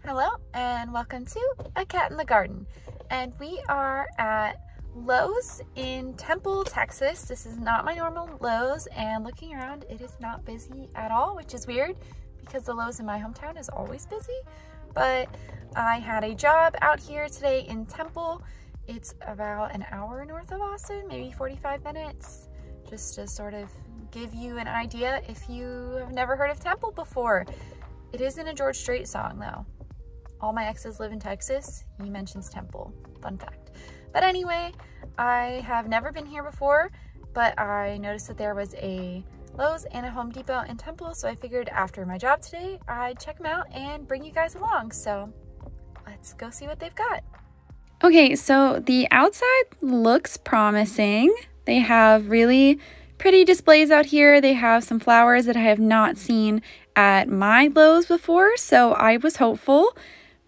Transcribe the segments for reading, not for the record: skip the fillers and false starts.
Hello and welcome to A Cat in the Garden, and we are at Lowe's in Temple, Texas. This is not my normal Lowe's, and looking around it is not busy at all, which is weird because the Lowe's in my hometown is always busy. But I had a job out here today in Temple. It's about an hour north of Austin, maybe 45 minutes, just to sort of give you an idea if you have never heard of Temple before. It isn't a George Strait song though. All my exes live in Texas. He mentions Temple. Fun fact. But anyway, I have never been here before, but I noticed that there was a Lowe's and a Home Depot in Temple, so I figured after my job today, I'd check them out and bring you guys along. So let's go see what they've got. Okay, so the outside looks promising. They have really pretty displays out here. They have some flowers that I have not seen at my Lowe's before, so I was hopeful.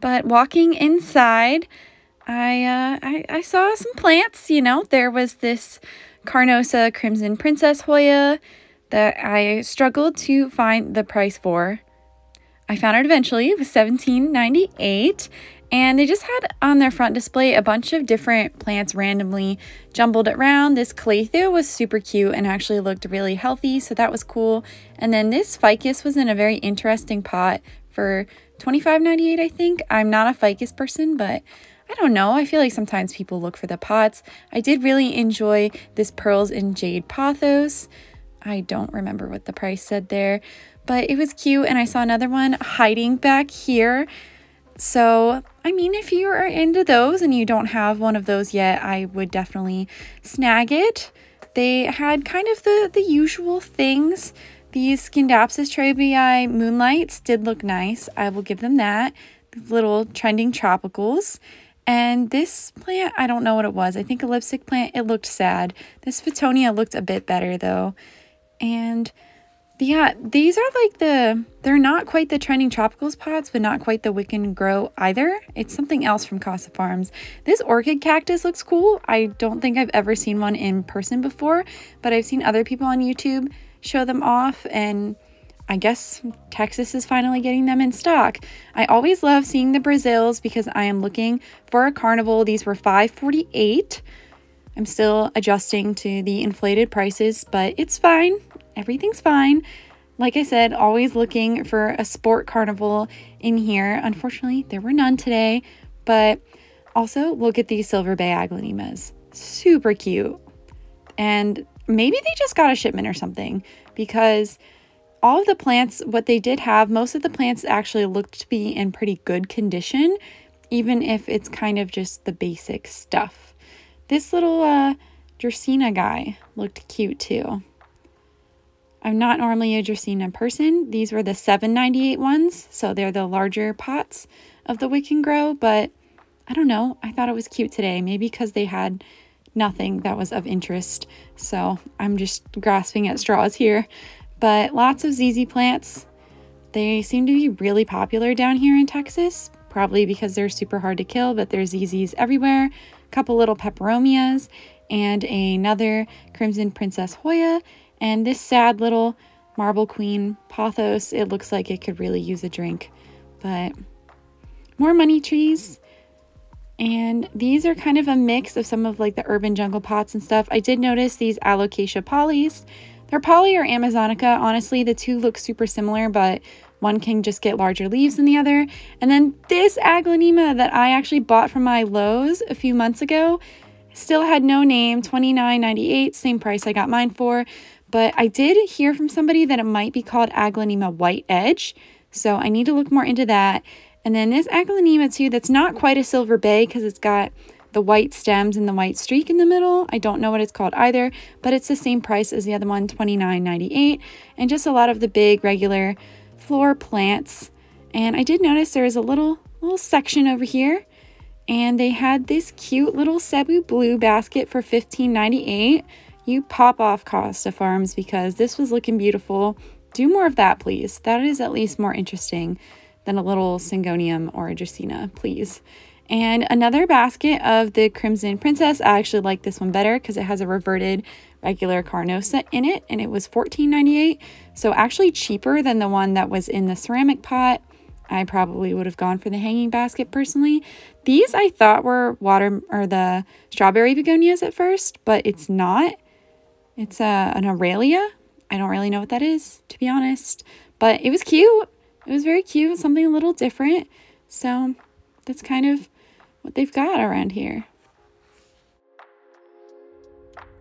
But walking inside, I saw some plants. You know, there was this Carnosa Crimson Princess Hoya that I struggled to find the price for. I found it eventually. It was $17.98. And they just had on their front display a bunch of different plants randomly jumbled around. This Calathea was super cute and actually looked really healthy, so that was cool. And then this ficus was in a very interesting pot for $25.98, I think. I'm not a ficus person, but I don't know. I feel like sometimes people look for the pots. I did really enjoy this Pearls and Jade Pothos. I don't remember what the price said there, but it was cute. And I saw another one hiding back here. So, I mean, if you are into those and you don't have one of those yet, I would definitely snag it. They had kind of the usual things. These Scindapsus Trabii Moonlights did look nice. I will give them that. These little trending tropicals. And this plant, I don't know what it was. I think a lipstick plant. It looked sad. This Fittonia looked a bit better though. And yeah, these are like they're not quite the trending tropicals pots, but not quite the Wick and Grow either. It's something else from Casa Farms. This orchid cactus looks cool. I don't think I've ever seen one in person before, but I've seen other people on YouTube show them off, and I guess Texas is finally getting them in stock. I always love seeing the Brazils because I am looking for a carnival. These were $5.48. I'm still adjusting to the inflated prices, but it's fine. Everything's fine. Like I said, always looking for a sport carnival in here. Unfortunately, there were none today, but also look at these Silver Bay Aglaonemas. Super cute. And maybe they just got a shipment or something, because all of the plants, what they did have, most of the plants actually looked to be in pretty good condition, even if it's kind of just the basic stuff. This little Dracaena guy looked cute too. I'm not normally a Dracaena person. These were the $7.98 ones, so they're the larger pots of the Wick and Grow, but I don't know. I thought it was cute today, maybe because they had nothing that was of interest, so I'm just grasping at straws here. But lots of ZZ plants. They seem to be really popular down here in Texas, probably because they're super hard to kill, but there's ZZs everywhere. A couple little peperomias and another Crimson Princess Hoya. And this sad little Marble Queen Pothos, it looks like it could really use a drink. But more money trees. And these are kind of a mix of some of like the urban jungle pots and stuff. I did notice these Alocasia polys. They're poly or Amazonica. Honestly, the two look super similar, but one can just get larger leaves than the other. And then this Aglaonema that I actually bought from my Lowe's a few months ago still had no name, $29.98, same price I got mine for. But I did hear from somebody that it might be called Aglaonema White Edge, so I need to look more into that. And then this Aglaonema too, that's not quite a Silver Bay because it's got the white stems and the white streak in the middle. I don't know what it's called either, but it's the same price as the other one, $29.98. And just a lot of the big regular floor plants. And I did notice there is a little section over here, and they had this cute little Cebu Blue basket for $15.98. You pop off Casa Farms because this was looking beautiful. Do more of that, please. That is at least more interesting than a little Syngonium or a Dracaena, please. And another basket of the Crimson Princess. I actually like this one better because it has a reverted regular Carnosa in it, and it was $14.98. So actually cheaper than the one that was in the ceramic pot. I probably would have gone for the hanging basket personally. These I thought were the strawberry begonias at first, but it's not. It's an Aurelia. I don't really know what that is, to be honest, but it was cute. It was very cute, something a little different. So that's kind of what they've got around here.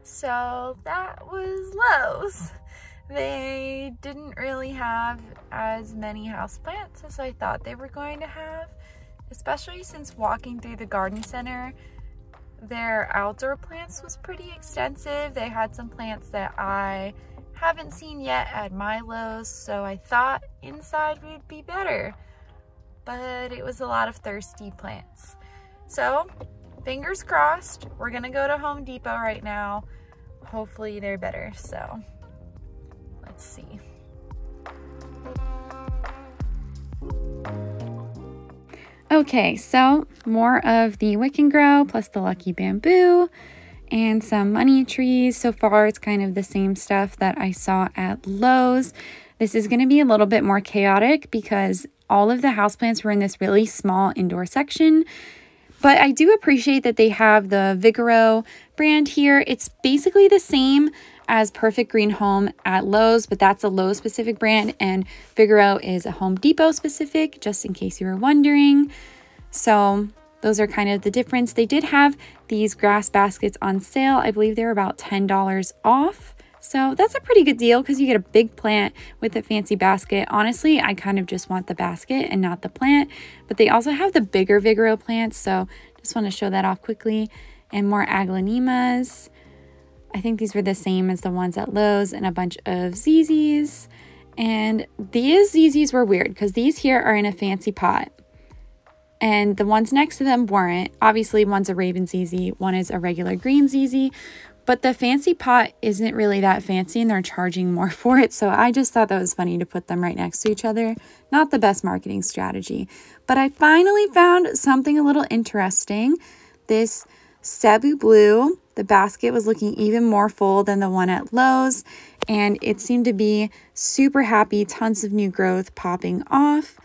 So that was Lowe's. They didn't really have as many houseplants as I thought they were going to have, especially since walking through the garden center, their outdoor plants was pretty extensive. They had some plants that I haven't seen yet at my Lowe's, so I thought inside would be better, but it was a lot of thirsty plants. So fingers crossed, we're gonna go to Home Depot right now. Hopefully they're better, so let's see. Okay, so more of the Wick and Grow plus the Lucky Bamboo and some money trees. So far, it's kind of the same stuff that I saw at Lowe's. This is going to be a little bit more chaotic because all of the houseplants were in this really small indoor section. But I do appreciate that they have the Vigoro brand here. It's basically the same as Perfect Green Home at Lowe's, but that's a Lowe's specific brand, and Vigoro is a Home Depot specific, just in case you were wondering. So those are kind of the difference. They did have these grass baskets on sale. I believe they were about $10 off. So that's a pretty good deal because you get a big plant with a fancy basket. Honestly, I kind of just want the basket and not the plant, but they also have the bigger Vigoro plants. So just want to show that off quickly. And more aglaonemas. I think these were the same as the ones at Lowe's, and a bunch of ZZs. And these ZZs were weird because these here are in a fancy pot. And the ones next to them weren't. Obviously, one's a Raven ZZ, one is a regular green ZZ. But the fancy pot isn't really that fancy, and they're charging more for it. So I just thought that was funny to put them right next to each other. Not the best marketing strategy. But I finally found something a little interesting. This Cebu Blue. The basket was looking even more full than the one at Lowe's, and it seemed to be super happy, tons of new growth popping off.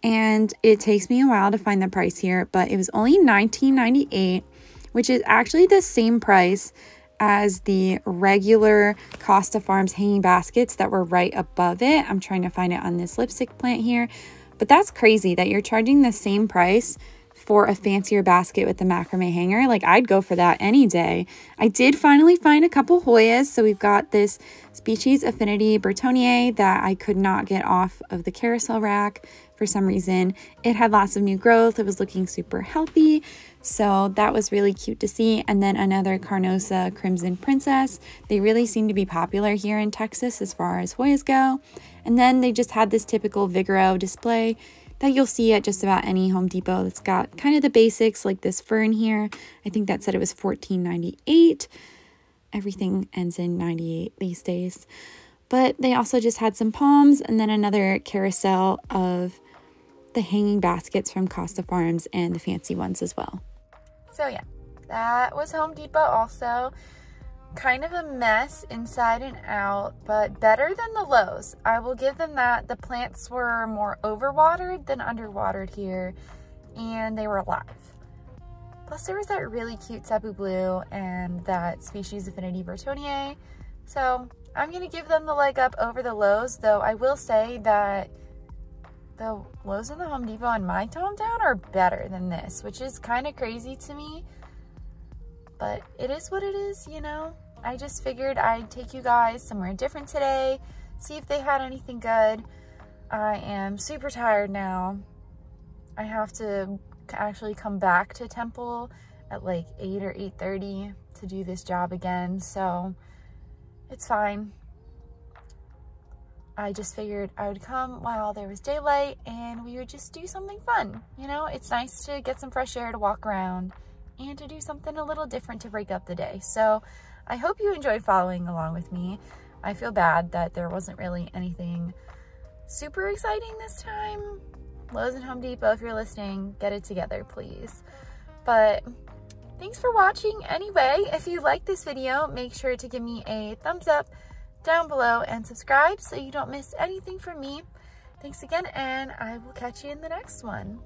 And it takes me a while to find the price here, but it was only $19.98, which is actually the same price as the regular Costa Farms hanging baskets that were right above it. I'm trying to find it on this lipstick plant here, but that's crazy that you're charging the same price for a fancier basket with the macrame hanger. Like, I'd go for that any day. I did finally find a couple Hoyas. So we've got this Species Affinity Bertonier that I could not get off of the carousel rack for some reason. It had lots of new growth. It was looking super healthy. So that was really cute to see. And then another Carnosa Crimson Princess. They really seem to be popular here in Texas as far as Hoyas go. And then they just had this typical Vigoro display that you'll see at just about any Home Depot. That's got kind of the basics, like this fern here. I think that said it was $14.98. Everything ends in 98 these days. But they also just had some palms and then another carousel of the hanging baskets from Costa Farms and the fancy ones as well. So yeah, that was Home Depot also. Kind of a mess inside and out, but better than the Lowe's. I will give them that. The plants were more overwatered than underwatered here, and they were alive. Plus there was that really cute Cebu Blue and that Species Affinity Bertonier. So I'm gonna give them the leg up over the Lowe's, though I will say that the Lowe's and the Home Depot in my hometown are better than this, which is kind of crazy to me. But it is what it is, you know? I just figured I'd take you guys somewhere different today, see if they had anything good. I am super tired now. I have to actually come back to Temple at like 8 or 8:30 to do this job again, so it's fine. I just figured I would come while there was daylight and we would just do something fun. You know, it's nice to get some fresh air to walk around and to do something a little different to break up the day. So I hope you enjoyed following along with me. I feel bad that there wasn't really anything super exciting this time. Lowe's and Home Depot, if you're listening, get it together, please. But thanks for watching anyway. If you like this video, make sure to give me a thumbs up down below and subscribe so you don't miss anything from me. Thanks again, and I will catch you in the next one.